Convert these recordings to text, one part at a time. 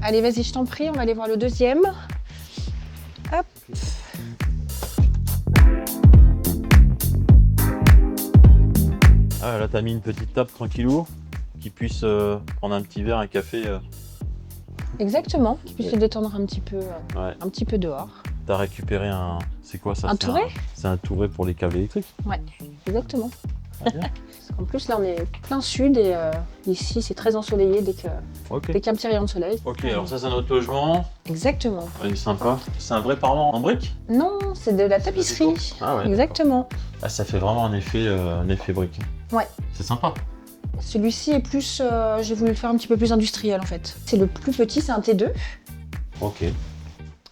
Allez, vas-y, je t'en prie, on va aller voir le deuxième. Hop. Ah, là, t'as mis une petite table tranquillou, qui puisse prendre un petit verre, un café. Exactement, qui puisse se détendre un petit peu dehors. T'as récupéré un... C'est quoi ça? Un touret? C'est un touret pour les câbles électriques. Ouais, exactement. Ah, bien. En plus, là, on est plein sud et ici, c'est très ensoleillé dès qu'il y a un petit rayon de soleil. Ok, alors ça, c'est notre logement. Exactement. Il est sympa. C'est un vrai parement en briques? Non, c'est de la tapisserie. Ah ouais. Exactement. Ah, ça fait vraiment un effet brique. Ouais. C'est sympa. Celui-ci est plus, j'ai voulu le faire un petit peu plus industriel en fait. C'est le plus petit, c'est un T2. Ok.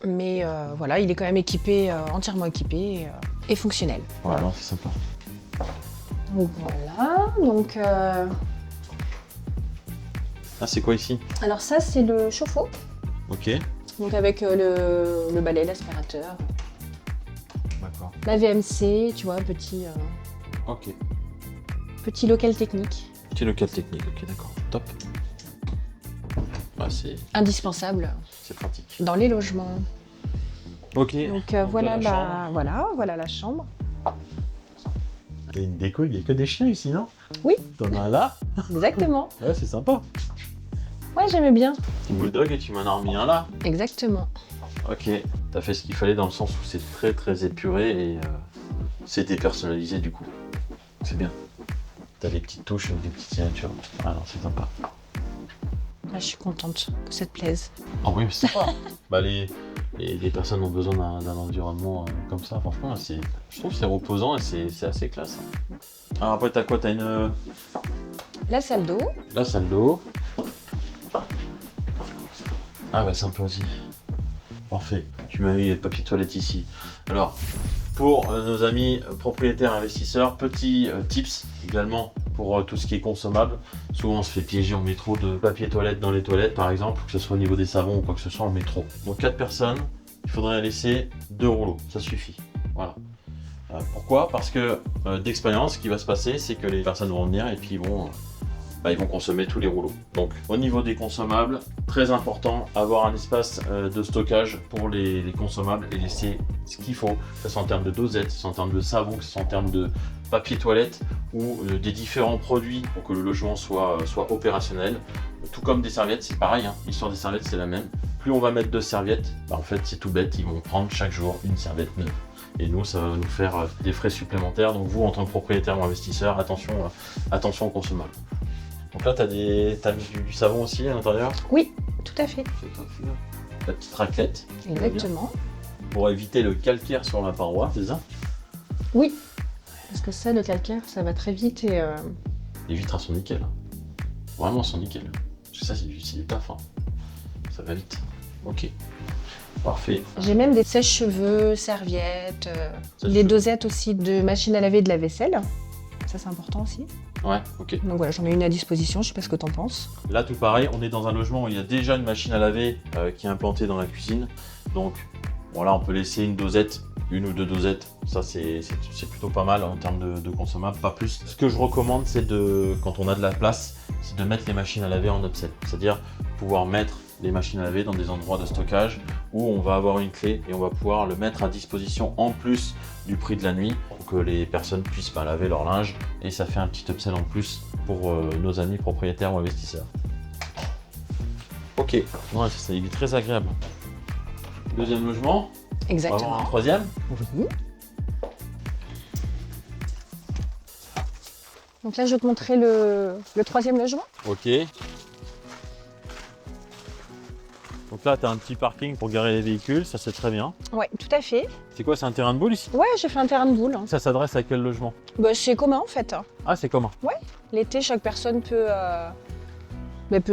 Mais voilà, il est quand même équipé, entièrement équipé et fonctionnel. Ouais, non, c'est sympa. Donc voilà, donc... Ah, c'est quoi ici? Alors ça, c'est le chauffe-eau. Ok. Donc avec le balai, l'aspirateur. D'accord. La VMC, tu vois, petit local technique. Petit local technique, ok, d'accord. Top. Ah, c'est Indispensable pratique. dans les logements. Ok. Donc voilà la chambre. Il y a une déco, il n'y a que des chiens ici, non? Oui. T'en as un là? Exactement. Ouais, c'est sympa. Ouais, j'aimais bien. Petit bulldog et tu m'en as remis un là. Exactement. Ok. T'as fait ce qu'il fallait dans le sens où c'est très très épuré et c'est dépersonnalisé du coup. C'est bien. T'as des petites touches, des petites signatures. Ah non, c'est sympa. Là, je suis contente que ça te plaise. Ah oui, mais c'est sympa. Bah, les personnes ont besoin d'un environnement comme ça, franchement, je trouve que c'est reposant et c'est assez classe. Alors après, t'as quoi? T'as une... La salle d'eau. La salle d'eau. Ah ouais, sympa aussi. Parfait. Tu m'as mis les papiers toilettes ici. Alors, pour nos amis propriétaires investisseurs, petits tips également pour tout ce qui est consommable. Souvent on se fait piéger, on met trop de papier toilette dans les toilettes par exemple, que ce soit au niveau des savons ou quoi que ce soit, on met trop. Donc 4 personnes, il faudrait laisser 2 rouleaux, ça suffit. Voilà. Pourquoi? Parce que d'expérience, ce qui va se passer, c'est que les personnes vont venir et puis ils vont consommer tous les rouleaux. Donc au niveau des consommables, très important, avoir un espace de stockage pour les consommables et laisser ce qu'il faut, que ce soit en termes de dosettes, que ce soit en termes de savon, que ce soit en termes de papier toilette ou des différents produits pour que le logement soit opérationnel. Tout comme des serviettes, c'est pareil, hein. L'histoire des serviettes c'est la même. Plus on va mettre de serviettes, en fait c'est tout bête, ils vont prendre chaque jour une serviette neuve. Et nous, ça va nous faire des frais supplémentaires. Donc vous, en tant que propriétaire ou investisseur, attention aux consommables. Donc là, t'as mis du savon aussi à l'intérieur? Oui, tout à fait. La petite raclette. Exactement. Pour éviter le calcaire sur la paroi, c'est ça? Oui. Parce que ça, le calcaire, ça va très vite et... Les vitres, elles sont nickel. Vraiment, elles sont nickel. Parce que ça, c'est du taf. Hein. Ça va vite. Ok. Parfait. J'ai même des sèche-cheveux, serviettes, des dosettes aussi de machine à laver et de la vaisselle. Ça, c'est important aussi. Ouais, ok. Donc voilà, j'en ai une à disposition, je sais pas ce que t'en penses. Là, tout pareil, on est dans un logement où il y a déjà une machine à laver qui est implantée dans la cuisine. Donc, voilà, on peut laisser une dosette, une ou deux dosettes. Ça, c'est plutôt pas mal en termes de consommables, pas plus. Ce que je recommande, c'est quand on a de la place, c'est de mettre les machines à laver en upsell. C'est-à-dire pouvoir mettre les machines à laver dans des endroits de stockage où on va avoir une clé et on va pouvoir le mettre à disposition en plus du prix de la nuit pour que les personnes puissent laver leur linge et ça fait un petit upsell en plus pour nos amis propriétaires ou investisseurs. Ok, ouais, ça est très agréable. Deuxième logement. Exactement. On va avoir un troisième. Oui. Donc là, je vais te montrer le troisième logement. Ok. Donc là, tu as un petit parking pour garer les véhicules, ça c'est très bien. Ouais, tout à fait. C'est quoi, c'est un terrain de boule ici? Ouais, j'ai fait un terrain de boule. Ça s'adresse à quel logement? Bah, c'est commun en fait. Ah, c'est commun. Ouais, l'été, chaque personne peut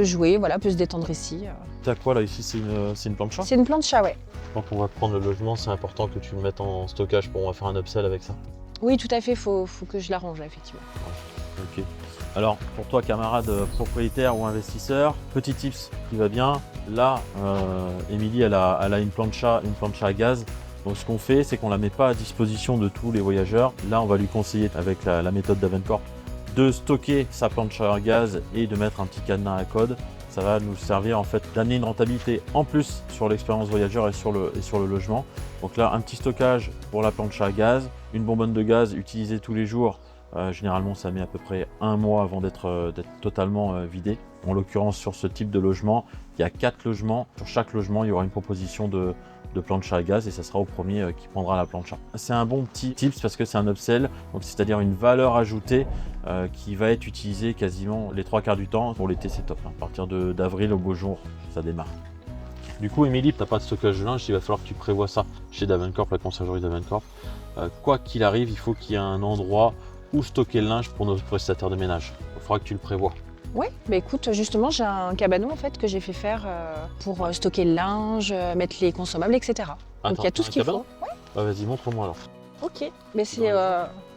jouer, voilà, peut se détendre ici. T'as quoi là ici? C'est une plancha? C'est une plancha, ouais. Quand on va prendre le logement, c'est important que tu le mettes en stockage on va faire un upsell avec ça. Oui, tout à fait, faut que je l'arrange, effectivement. Ok. Alors, pour toi, camarade propriétaire ou investisseur, petit tips qui va bien. Là, Émilie, elle a une plancha à gaz. Donc, ce qu'on fait, c'est qu'on ne la met pas à disposition de tous les voyageurs. Là, on va lui conseiller, avec la méthode d'Avencorp, de stocker sa plancha à gaz et de mettre un petit cadenas à code Ça va nous servir en fait d'amener une rentabilité en plus sur l'expérience voyageur et sur le logement. Donc là, un petit stockage pour la plancha à gaz, une bonbonne de gaz utilisée tous les jours. Généralement, ça met à peu près 1 mois avant d'être totalement vidé. En l'occurrence, sur ce type de logement, il y a 4 logements. Sur chaque logement, il y aura une proposition de plancha à gaz et ça sera au premier qui prendra la plancha. C'est un bon petit tips parce que c'est un upsell, donc c'est-à-dire une valeur ajoutée qui va être utilisée quasiment les 3 quarts du temps. Pour l'été, c'est top. À partir d'avril au beau jour, ça démarre. Du coup, Émilie, tu n'as pas de stockage de linge, il va falloir que tu prévois ça chez Davencorp, la conciergerie Davencorp. Quoi qu'il arrive, il faut qu'il y ait un endroit où stocker le linge pour nos prestataires de ménage. Il faudra que tu le prévois. Oui, bah écoute, justement, j'ai un cabanon en fait que j'ai fait faire pour stocker le linge, mettre les consommables, etc. Donc il y a tout ce qu'il faut. Ouais. Ah, vas-y, montre-moi alors. Ok, mais c'est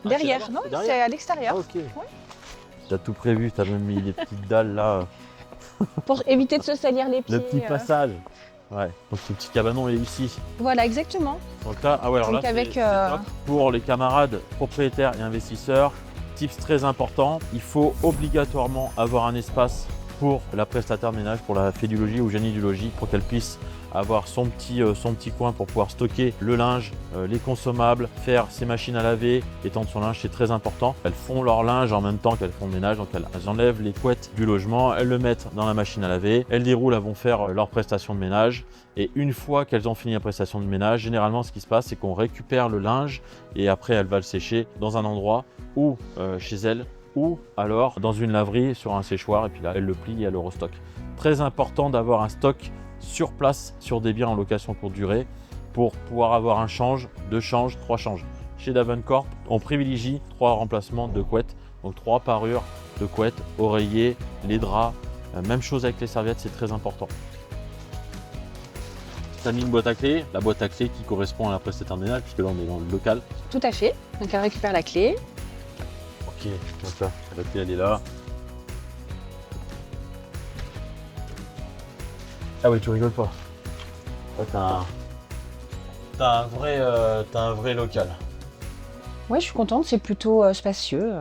derrière, non? C'est à l'extérieur. Ah, ok. Ouais. Tu as tout prévu, tu as même mis les petites dalles là. Pour éviter de se salir les pieds. Le petit passage. Ouais, donc ce petit cabanon est ici. Voilà, exactement. Donc là, ah ouais, alors Donc là, avec, c'est top. Pour les camarades propriétaires et investisseurs, tips très important, il faut obligatoirement avoir un espace pour la prestataire de ménage, pour la fée du logis ou génie du logis, pour qu'elle puisse avoir son petit coin pour pouvoir stocker le linge, les consommables, faire ses machines à laver, étendre son linge, c'est très important. Elles font leur linge en même temps qu'elles font le ménage, donc elles enlèvent les couettes du logement, elles le mettent dans la machine à laver, elles déroulent, elles vont faire leur prestation de ménage. Et une fois qu'elles ont fini la prestation de ménage, généralement ce qui se passe, c'est qu'on récupère le linge et après elles va le sécher dans un endroit ou chez elles, ou alors dans une laverie sur un séchoir, et puis là elle le plie et elle le restock. Très important d'avoir un stock sur place sur des biens en location courte durée pour pouvoir avoir un change, 2 changes, 3 changes. Chez Davencorp, on privilégie 3 remplacements de couettes, donc 3 parures de couettes, oreillers, les draps, même chose avec les serviettes, c'est très important. Tu as mis une boîte à clé, la boîte à clé qui correspond à la prestataire de ménage, puisque là on est dans le local. Tout à fait. Donc elle récupère la clé. Ok, donc là, la clé elle est là. Ah oui, tu rigoles pas. Là, t'as un vrai local. Ouais, je suis contente, c'est plutôt spacieux.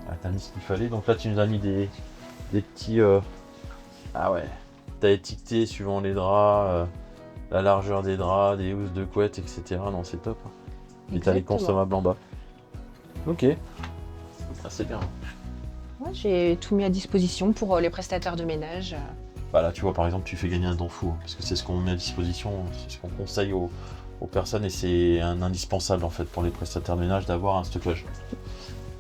Ah, t'as mis ce qu'il fallait. Donc là, tu nous as mis des petits... Ah ouais. T'as étiqueté suivant les draps, la largeur des draps, des housses de couette, etc. Non, c'est top. Et t'as les consommables en bas. Ok. Ah, c'est bien. Ouais, j'ai tout mis à disposition pour les prestataires de ménage. Bah là, tu vois, par exemple, tu fais gagner un temps fou, parce que c'est ce qu'on met à disposition, c'est ce qu'on conseille aux personnes, et c'est un indispensable en fait pour les prestataires de ménage d'avoir un stockage.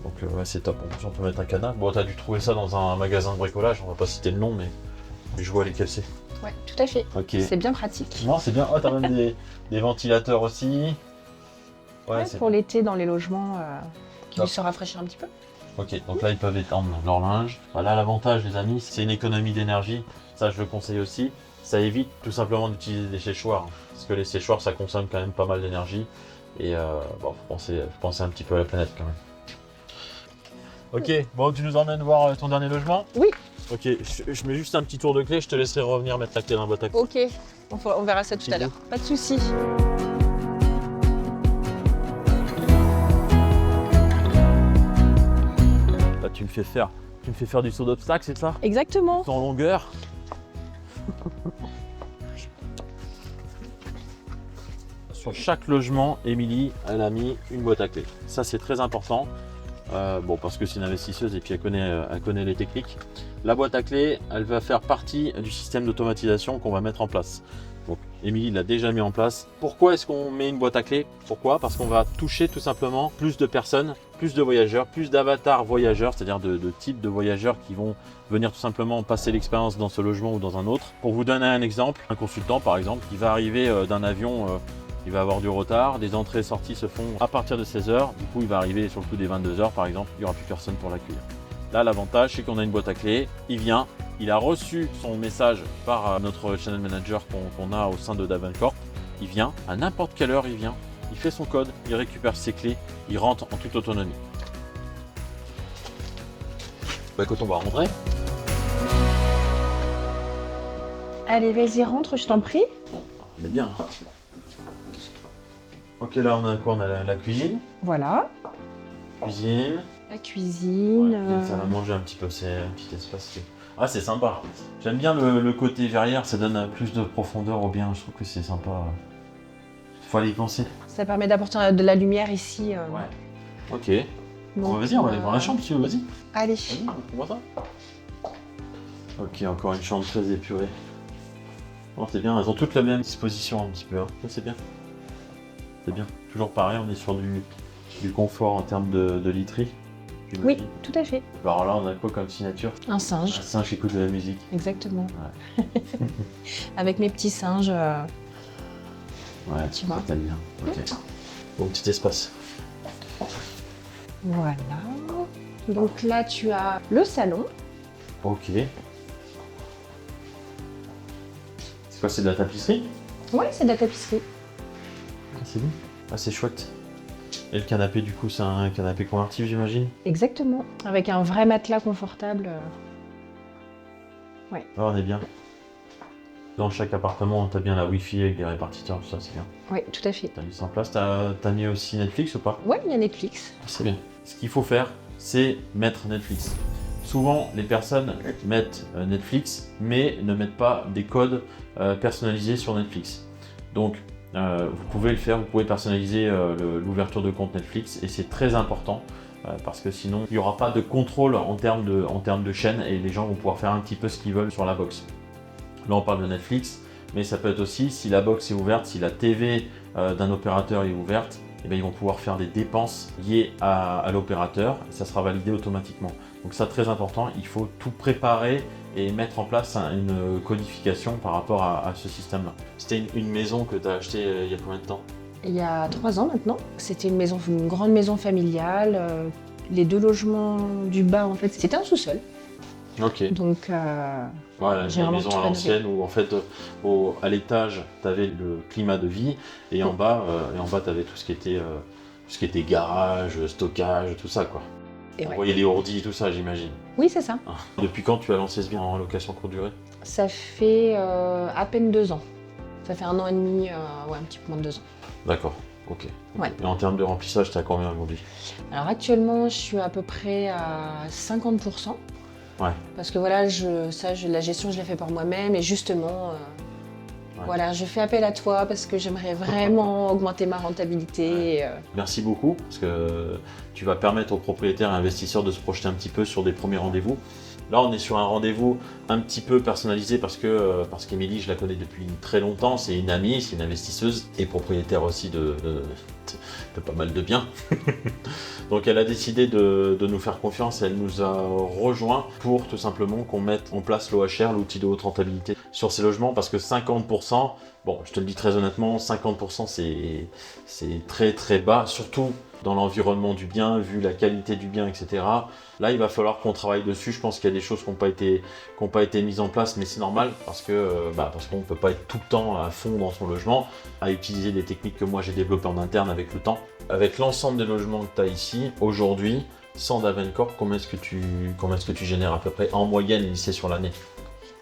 Donc ouais, c'est top. En plus, on peut mettre un canard. Bon, t'as dû trouver ça dans un magasin de bricolage, on va pas citer le nom, mais je vois lesquels c'est. Ouais, tout à fait. Ok. C'est bien pratique. Non, c'est bien. Oh, t'as même des ventilateurs aussi. Ouais, pour l'été dans les logements qui puissent se rafraîchir un petit peu. Ok, donc là, ils peuvent étendre leur linge. Voilà, l'avantage, les amis, c'est une économie d'énergie. Ça, je le conseille aussi. Ça évite tout simplement d'utiliser des séchoirs. Parce que les séchoirs, ça consomme quand même pas mal d'énergie. Et bon, faut penser un petit peu à la planète quand même. Ok, bon, tu nous emmènes voir ton dernier logement? Oui. Ok, je mets juste un petit tour de clé, je te laisserai revenir mettre la clé dans la boîte à clé. Ok, on verra ça tout à l'heure. Pas de souci. Là, tu me fais faire du saut d'obstacle, c'est ça? Exactement. En longueur. Sur chaque logement, Émilie, elle a mis une boîte à clé. Ça, c'est très important. Bon, parce que c'est une investisseuse et puis elle connaît les techniques. La boîte à clé, elle va faire partie du système d'automatisation qu'on va mettre en place. Donc, Émilie l'a déjà mis en place. Pourquoi est-ce qu'on met une boîte à clé? Pourquoi? Parce qu'on va toucher tout simplement plus de personnes, plus de voyageurs, plus d'avatars voyageurs, c'est-à-dire de types de voyageurs qui vont venir tout simplement passer l'expérience dans ce logement ou dans un autre. Pour vous donner un exemple, un consultant par exemple, qui va arriver d'un avion, il va avoir du retard, des entrées et sorties se font à partir de 16h, du coup il va arriver sur le coup des 22h par exemple, il n'y aura plus personne pour l'accueillir. Là, l'avantage, c'est qu'on a une boîte à clés, il vient, il a reçu son message par notre channel manager qu'on a au sein de Davencorp, il vient, à n'importe quelle heure il vient, il fait son code, il récupère ses clés, il rentre en toute autonomie. Bah écoute, on va rentrer. Allez, vas-y, rentre, je t'en prie. On est bien. Ok, là on a quoi? On a la cuisine. Voilà. Cuisine. La cuisine. Ouais, ça va manger un petit peu, c'est un petit espace Ah, c'est sympa. J'aime bien le côté verrière, ça donne plus de profondeur au bien. Je trouve que c'est sympa. Faut aller y penser. Ça permet d'apporter de la lumière ici. Ouais. Ok. Donc, Vas-y, on va aller voir la chambre si tu veux, vas-y. Allez. Vas-y, on voit ça. Ok, encore une chambre très épurée. Oh, c'est bien, elles ont toutes la même disposition un petit peu. Hein. Ça, c'est bien. C'est bien. Toujours pareil, on est sur du confort en termes de literie. Oui, tout à fait. Alors là, on a quoi comme signature? Un singe. Un singe qui écoute de la musique. Exactement. Ouais. Avec mes petits singes. Ouais, Tu vois. t'aimes bien. Ok. Bon, petit espace. Voilà. Donc là, tu as le salon. Ok. C'est quoi, c'est de la tapisserie? Ouais, c'est de la tapisserie. Ah, c'est bon. Ah, c'est chouette. Et le canapé, du coup, c'est un canapé convertible, j'imagine? Exactement. Avec un vrai matelas confortable. Ah, on est bien. Dans chaque appartement, t'as bien la Wi-Fi avec des répartiteurs, tout ça, c'est bien. Oui, tout à fait. T'as mis ça en place. T'as mis aussi Netflix ou pas? Ouais, il y a Netflix. C'est bien. Ce qu'il faut faire, c'est mettre Netflix. Souvent, les personnes mettent Netflix, mais ne mettent pas des codes personnalisés sur Netflix. Donc, vous pouvez le faire, vous pouvez personnaliser l'ouverture de compte Netflix, et c'est très important, parce que sinon, il n'y aura pas de contrôle en termes de chaîne, et les gens vont pouvoir faire un petit peu ce qu'ils veulent sur la box. Là, on parle de Netflix, mais ça peut être aussi, si la box est ouverte, si la TV d'un opérateur est ouverte, eh bien, ils vont pouvoir faire des dépenses liées à l'opérateur, et ça sera validé automatiquement. Donc ça, très important, il faut tout préparer et mettre en place une codification par rapport à ce système-là. C'était une maison que tu as achetée il y a combien de temps? Il y a 3 ans maintenant. C'était une grande maison familiale. Les 2 logements du bas, en fait, c'était un sous-sol. Ok. Donc, Voilà, j'ai une vraiment maison tout à rénové. l'ancienne où en fait à l'étage tu avais le climat de vie et en bas tu avais tout ce qui était garage, stockage, tout ça quoi. Et Vous ouais. voyez les ordi, tout ça j'imagine. Oui, c'est ça. Ah. Depuis quand tu as lancé ce bien en location courte durée? Ça fait à peine 2 ans. Ça fait 1 an et demi, ouais, un petit peu moins de 2 ans. D'accord, ok. Ouais. Et en termes de remplissage, tu as combien aujourd'hui? Alors actuellement, je suis à peu près à 50%. Ouais. Parce que voilà, la gestion, je l'ai fait par moi-même. Et justement, voilà, je fais appel à toi parce que j'aimerais vraiment augmenter ma rentabilité. Merci beaucoup, parce que tu vas permettre aux propriétaires et investisseurs de se projeter un petit peu sur des premiers rendez-vous. Là, on est sur un rendez-vous un petit peu personnalisé parce qu'Émilie, je la connais depuis très longtemps. C'est une amie, c'est une investisseuse et propriétaire aussi de pas mal de biens. Donc, elle a décidé de nous faire confiance et elle nous a rejoint pour tout simplement qu'on mette en place l'OHR, l'outil de haute rentabilité, sur ces logements parce que 50%, bon, je te le dis très honnêtement, 50% c'est très très bas, surtout dans l'environnement du bien, vu la qualité du bien, etc. Là, il va falloir qu'on travaille dessus. Je pense qu'il y a des choses qui n'ont pas été mises en place, mais c'est normal parce qu'on ne peut pas être tout le temps à fond dans son logement, à utiliser des techniques que moi j'ai développées en interne avec le temps. Avec l'ensemble des logements que tu as ici, aujourd'hui, sans Davencorp, combien est-ce que tu génères à peu près en moyenne lycée sur l'année?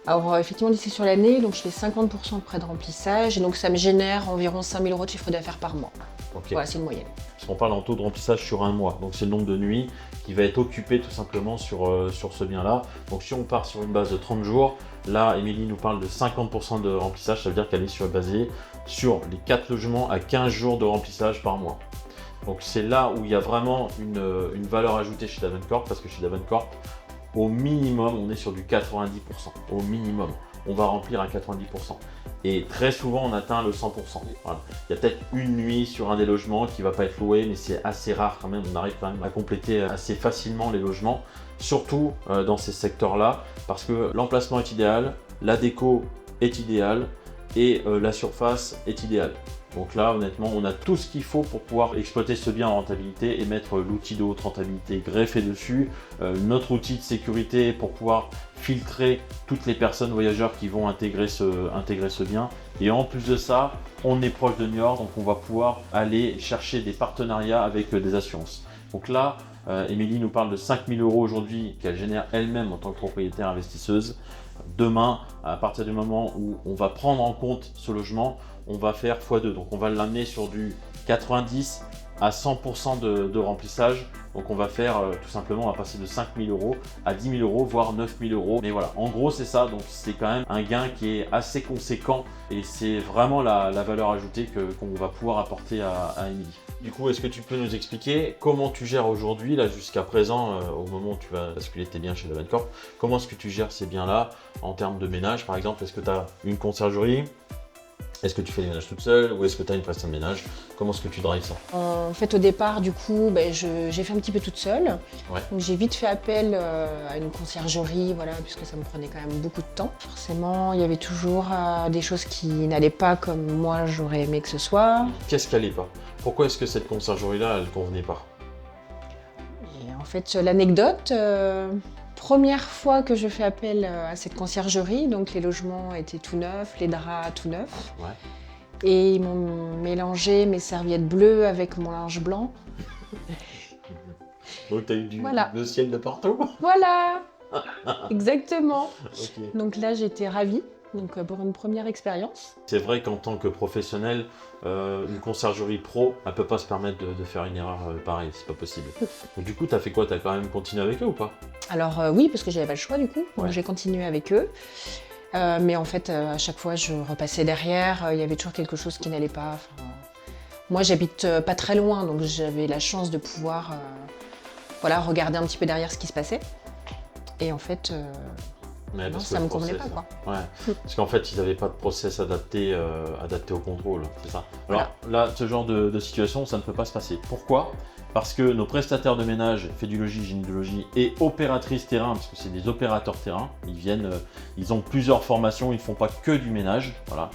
Alors effectivement, lycée sur l'année, donc je fais 50% de prêt de remplissage. Et donc ça me génère environ 5 000 € de chiffre d'affaires par mois. Okay. Voilà, c'est une moyenne. Parce qu'on parle en taux de remplissage sur un mois, donc c'est le nombre de nuits qui va être occupé tout simplement sur ce bien-là. Donc si on part sur une base de 30 jours, là, Émilie nous parle de 50% de remplissage, ça veut dire qu'elle est basée sur les 4 logements à 15 jours de remplissage par mois. Donc c'est là où il y a vraiment une valeur ajoutée chez Davencorp, parce que chez Davencorp, au minimum, on est sur du 90%. Au minimum, on va remplir à 90%. Et très souvent, on atteint le 100%. Voilà. Il y a peut-être une nuit sur un des logements qui ne va pas être loué, mais c'est assez rare quand même. On arrive quand même à compléter assez facilement les logements, surtout dans ces secteurs-là, parce que l'emplacement est idéal, la déco est idéale et la surface est idéale. Donc là, honnêtement, on a tout ce qu'il faut pour pouvoir exploiter ce bien en rentabilité et mettre l'outil de haute rentabilité greffé dessus, notre outil de sécurité pour pouvoir filtrer toutes les personnes voyageurs qui vont intégrer ce bien. Et en plus de ça, on est proche de Niort, donc on va pouvoir aller chercher des partenariats avec des assurances. Donc là, Émilie nous parle de 5 000 € aujourd'hui qu'elle génère elle-même en tant que propriétaire investisseuse. Demain, à partir du moment où on va prendre en compte ce logement, on va faire x2. Donc on va l'amener sur du 90 à 100% de remplissage. Donc on va faire tout simplement, on va passer de 5 000 € à 10 000 €, voire 9 000 €. Mais voilà, en gros c'est ça, donc c'est quand même un gain qui est assez conséquent et c'est vraiment la valeur ajoutée qu'on va pouvoir apporter à Émilie. Du coup, est-ce que tu peux nous expliquer comment tu gères aujourd'hui, là jusqu'à présent, au moment où tu vas basculer tes biens chez Davencorp, comment est-ce que tu gères ces biens-là en termes de ménage par exemple? Est-ce que tu as une conciergerie? Est-ce que tu fais les ménages toute seule ou est-ce que tu as une prestation de ménage? Comment est-ce que tu drives ça? En fait, au départ, du coup, j'ai fait un petit peu toute seule. Ouais. Donc, j'ai vite fait appel à une conciergerie, voilà, puisque ça me prenait quand même beaucoup de temps. Forcément, il y avait toujours des choses qui n'allaient pas comme moi j'aurais aimé que ce soit. Qu'est-ce qui n'allait pas? Pourquoi est-ce que cette conciergerie-là, elle ne convenait pas? Et en fait, l'anecdote, première fois que je fais appel à cette conciergerie, donc les logements étaient tout neufs, les draps tout neufs. Ouais. Et ils m'ont mélangé mes serviettes bleues avec mon linge blanc. Donc tu as eu du Voilà. bleu ciel de partout? Voilà, exactement. Ok. Donc là, j'étais ravie pour une première expérience. C'est vrai qu'en tant que professionnel, une conciergerie pro, elle peut pas se permettre de faire une erreur pareille, c'est pas possible. Donc du coup, tu as fait quoi? Tu as quand même continué avec eux ou pas? Alors oui, parce que j'avais pas le choix du coup, donc Ouais. j'ai continué avec eux. Mais en fait, à chaque fois, je repassais derrière, il y avait toujours quelque chose qui n'allait pas. Enfin, moi, j'habite pas très loin, donc j'avais la chance de pouvoir voilà, regarder un petit peu derrière ce qui se passait. Et en fait, Ouais, non, parce que ça le me convenait process, pas, quoi. Ouais. Parce qu'en fait, ils n'avaient pas de process adapté au contrôle, c'est ça. Alors là, ce genre de situation, ça ne peut pas se passer. Pourquoi? Parce que nos prestataires de ménage, Fédulogie, Gynécologie et opératrices terrain, parce que c'est des opérateurs terrain, ils viennent, ils ont plusieurs formations, ils ne font pas que du ménage. Voilà.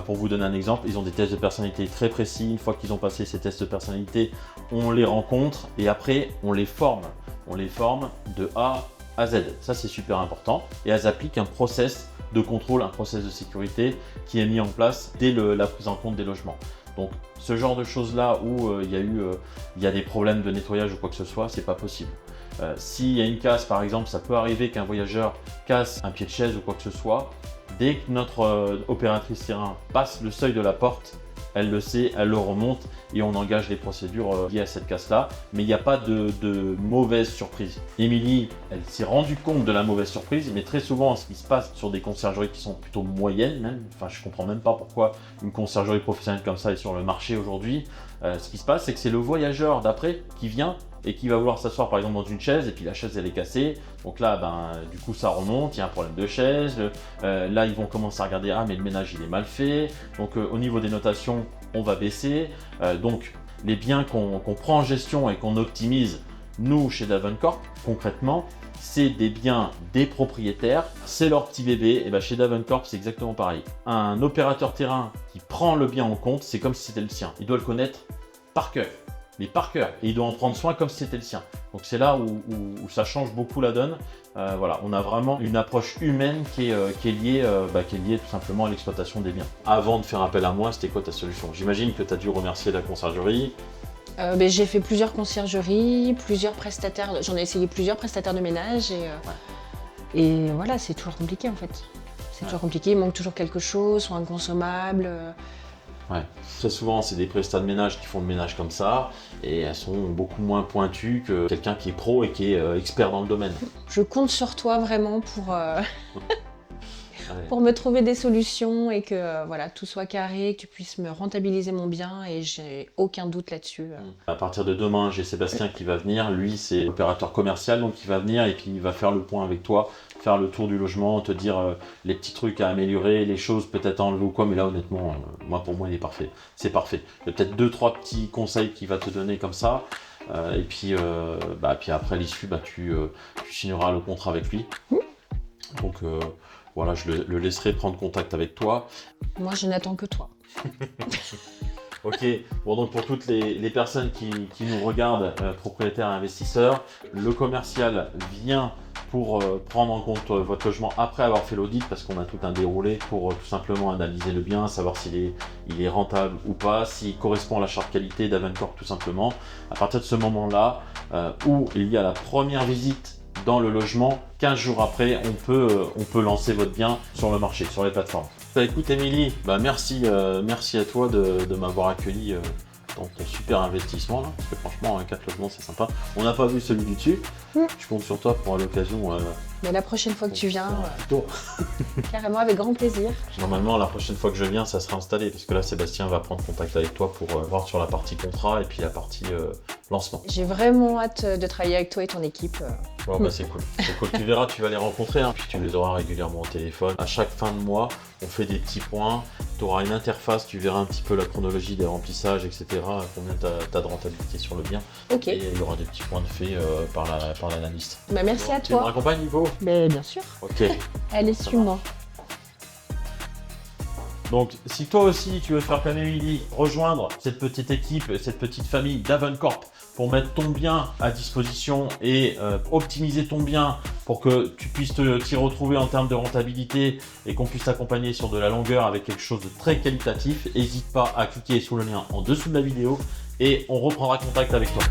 Pour vous donner un exemple, ils ont des tests de personnalité très précis. Une fois qu'ils ont passé ces tests de personnalité, on les rencontre et après, on les forme. On les forme de A à Z. Ça, c'est super important. Et elles appliquent un process de contrôle, un process de sécurité qui est mis en place dès la prise en compte des logements. Donc, ce genre de choses-là où il y a des problèmes de nettoyage ou quoi que ce soit, c'est pas possible. S'il y a une casse, par exemple, ça peut arriver qu'un voyageur casse un pied de chaise ou quoi que ce soit. Dès que notre opératrice terrain passe le seuil de la porte, elle le sait, elle le remonte et on engage les procédures liées à cette casse-là. Mais il n'y a pas de mauvaise surprise. Émilie, elle s'est rendue compte de la mauvaise surprise, mais très souvent, ce qui se passe sur des conciergeries qui sont plutôt moyennes, même, enfin, je comprends même pas pourquoi une conciergerie professionnelle comme ça est sur le marché aujourd'hui. Ce qui se passe, c'est que c'est le voyageur d'après qui vient et qui va vouloir s'asseoir par exemple dans une chaise et puis la chaise elle est cassée. Donc là, du coup, ça remonte, il y a un problème de chaise. Là, ils vont commencer à regarder, ah mais le ménage il est mal fait. Donc au niveau des notations, on va baisser. Donc les biens qu'on prend en gestion et qu'on optimise, nous chez Davencorp, concrètement, c'est des biens des propriétaires, c'est leur petit bébé. Et bien chez Davencorp, c'est exactement pareil. Un opérateur terrain qui prend le bien en compte, c'est comme si c'était le sien. Il doit le connaître par cœur. Mais par cœur, et il doit en prendre soin comme si c'était le sien. Donc c'est là où ça change beaucoup la donne. Voilà, on a vraiment une approche humaine qui est liée tout simplement à l'exploitation des biens. Avant de faire appel à moi, c'était quoi ta solution? J'imagine que tu as dû remercier la conciergerie. J'ai fait plusieurs conciergeries, plusieurs prestataires, j'en ai essayé plusieurs prestataires de ménage et voilà, c'est toujours compliqué en fait. C'est toujours compliqué, il manque toujours quelque chose, soit inconsommable. Ouais, très souvent c'est des prestats de ménage qui font le ménage comme ça et elles sont beaucoup moins pointues que quelqu'un qui est pro et qui est expert dans le domaine. Je compte sur toi vraiment pour me trouver des solutions et que voilà, tout soit carré, que tu puisses me rentabiliser mon bien et j'ai aucun doute là-dessus. À partir de demain, j'ai Sébastien qui va venir. Lui, c'est opérateur commercial, donc il va venir et puis il va faire le point avec toi, faire le tour du logement, te dire les petits trucs à améliorer, les choses peut-être à enlever ou quoi. Mais là, honnêtement, pour moi, il est parfait. C'est parfait. Il y a peut-être 2-3 petits conseils qu'il va te donner comme ça. Et puis après l'issue, tu signeras le contrat avec lui. Donc voilà, je le laisserai prendre contact avec toi. Moi, je n'attends que toi. Ok, bon donc pour toutes les personnes qui nous regardent, propriétaires et investisseurs, le commercial vient pour prendre en compte votre logement après avoir fait l'audit parce qu'on a tout un déroulé pour tout simplement analyser le bien, savoir s'il est rentable ou pas, s'il correspond à la charte qualité Davencorp tout simplement. À partir de ce moment-là, où il y a la première visite dans le logement, 15 jours après, on peut lancer votre bien sur le marché, sur les plateformes. Écoute Émilie, merci à toi de m'avoir accueilli dans ton super investissement là, parce que franchement 4 logements c'est sympa. On n'a pas vu celui du dessus. Je compte sur toi pour à l'occasion. Mais la prochaine fois que tu viens, Tour. carrément avec grand plaisir. Normalement la prochaine fois que je viens ça sera installé parce que là Sébastien va prendre contact avec toi pour voir sur la partie contrat et puis la partie lancement. J'ai vraiment hâte de travailler avec toi et ton équipe. Bon bah c'est cool. C'est cool. Tu verras, tu vas les rencontrer, hein, puis tu les auras régulièrement au téléphone. À chaque fin de mois, on fait des petits points. Tu auras une interface, tu verras un petit peu la chronologie des remplissages, etc. Combien tu as de rentabilité sur le bien. Ok. Et il y aura des petits points de fait par l'analyste. Bah, merci à Tu me toi. raccompagnes, Nico? Mais bien sûr. Ok. Allez, suis-moi. Donc, si toi aussi tu veux faire comme Émilie, rejoindre cette petite équipe, cette petite famille d'Avencorp pour mettre ton bien à disposition et optimiser ton bien pour que tu puisses t'y retrouver en termes de rentabilité et qu'on puisse t'accompagner sur de la longueur avec quelque chose de très qualitatif, n'hésite pas à cliquer sur le lien en dessous de la vidéo et on reprendra contact avec toi.